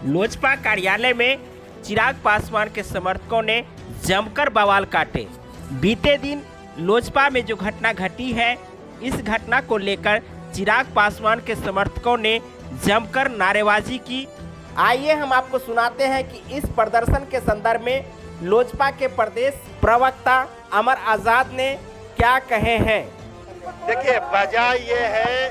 लोजपा कार्यालय में चिराग पासवान के समर्थकों ने जमकर बवाल काटे। बीते दिन लोजपा में जो घटना घटी है, इस घटना को लेकर चिराग पासवान के समर्थकों ने जमकर नारेबाजी की। आइए हम आपको सुनाते हैं कि इस प्रदर्शन के संदर्भ में लोजपा के प्रदेश प्रवक्ता अमर आजाद ने क्या कहे हैं। देखिए, वजह ये है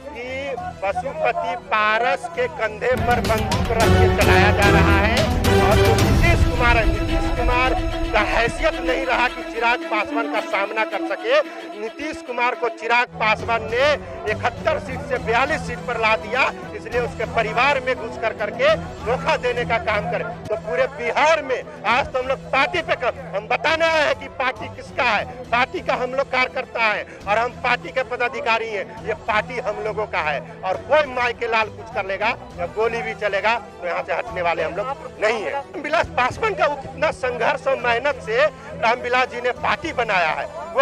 कि पशुपति पारस के कंधे पर बंदूक रख के चलाया जा रहा है और नीतीश कुमार का हैसियत नहीं रहा कि चिराग पासवान का सामना कर सके। नीतीश कुमार को चिराग पासवान ने 71 सीट से 42 सीट पर ला दिया, इसलिए उसके परिवार में घुस कर करके धोखा देने का काम करे। तो पूरे बिहार में आज तो हम लोग पार्टी पे हम बताने आए हैं कि पार्टी किसका है। पार्टी का हम लोग कार्यकर्ता है और हम पार्टी के पदाधिकारी हैं। ये पार्टी हम लोगों का है और कोई माई के लाल कुछ कर लेगा या गोली भी चलेगा तो यहाँ से हटने वाले हम लोग नहीं है। रामविलास पासवान का वो कितना संघर्ष और मेहनत से रामविलास जी ने पार्टी बनाया है, वो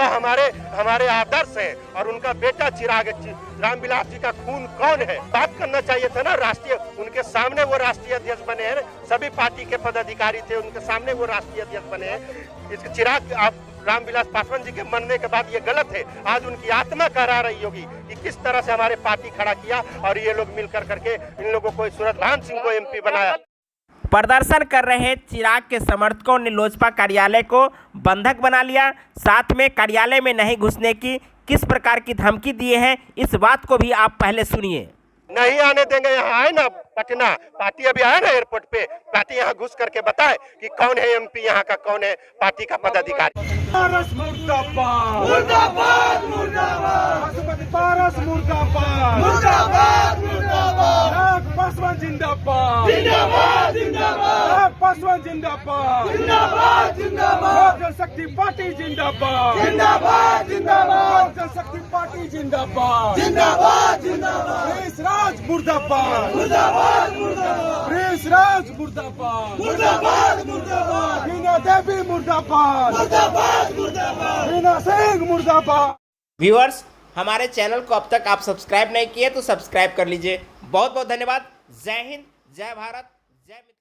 हमारे आदर्श हैं और उनका बेटा चिराग रामविलास जी का खून कौन है। बात करना चाहिए था ना राष्ट्रीय, उनके सामने वो राष्ट्रीय अध्यक्ष बने हैं, सभी पार्टी के पदाधिकारी थे, उनके सामने वो राष्ट्रीय अध्यक्ष बने हैं। इसके चिराग रामविलास पासवान जी के मरने के बाद ये गलत है। आज उनकी आत्मा कह रही होगी कि किस तरह से हमारे पार्टी खड़ा किया और ये लोग मिलकर करके इन लोगों को सूरजभान सिंह को एमपी बनाया। प्रदर्शन कर रहे चिराग के समर्थकों ने लोजपा कार्यालय को बंधक बना लिया। साथ में कार्यालय में नहीं घुसने की किस प्रकार की धमकी दिए हैं, इस बात को भी आप पहले सुनिए। नहीं आने देंगे। यहाँ आए ना पटना, पार्टी अभी आया ना एयरपोर्ट पे, पार्टी यहाँ घुस करके बताए कि कौन है एमपी यहाँ का, कौन है पार्टी का पदाधिकारी। पारस मुर्दाबाद, मुर्दाबाद, मुर्दाबाद, पशुपति पारस मुर्दाबाद, मुर्दाबाद, मुर्दाबाद, चिराग पासवान जिंदाबाद, जिंदाबाद, जिंदाबाद, चिराग पासवान जिंदाबाद, जिंदाबाद, जिंदाबाद, जनशक्ति पार्टी जिंदाबाद, जिंदाबाद, जिंदाबाद, जनशक्ति पार्टी जिंदाबाद, जिंदाबाद, जिंदाबाद, प्रेस राज मुर्दाबाद, मुर्दाबाद, मुर्दाबाद, प्रेस राज मुर्दाबाद, मुर्दाबाद, मुर्दाबाद, मीना देवी मुर्दाबाद, मुर्दाबाद, मीना सिंह मुर्दाबाद। व्यूअर्स, हमारे चैनल को अब तक आप सब्सक्राइब नहीं किए तो सब्सक्राइब कर लीजिए। बहुत बहुत धन्यवाद। जय हिंद, जय भारत, जय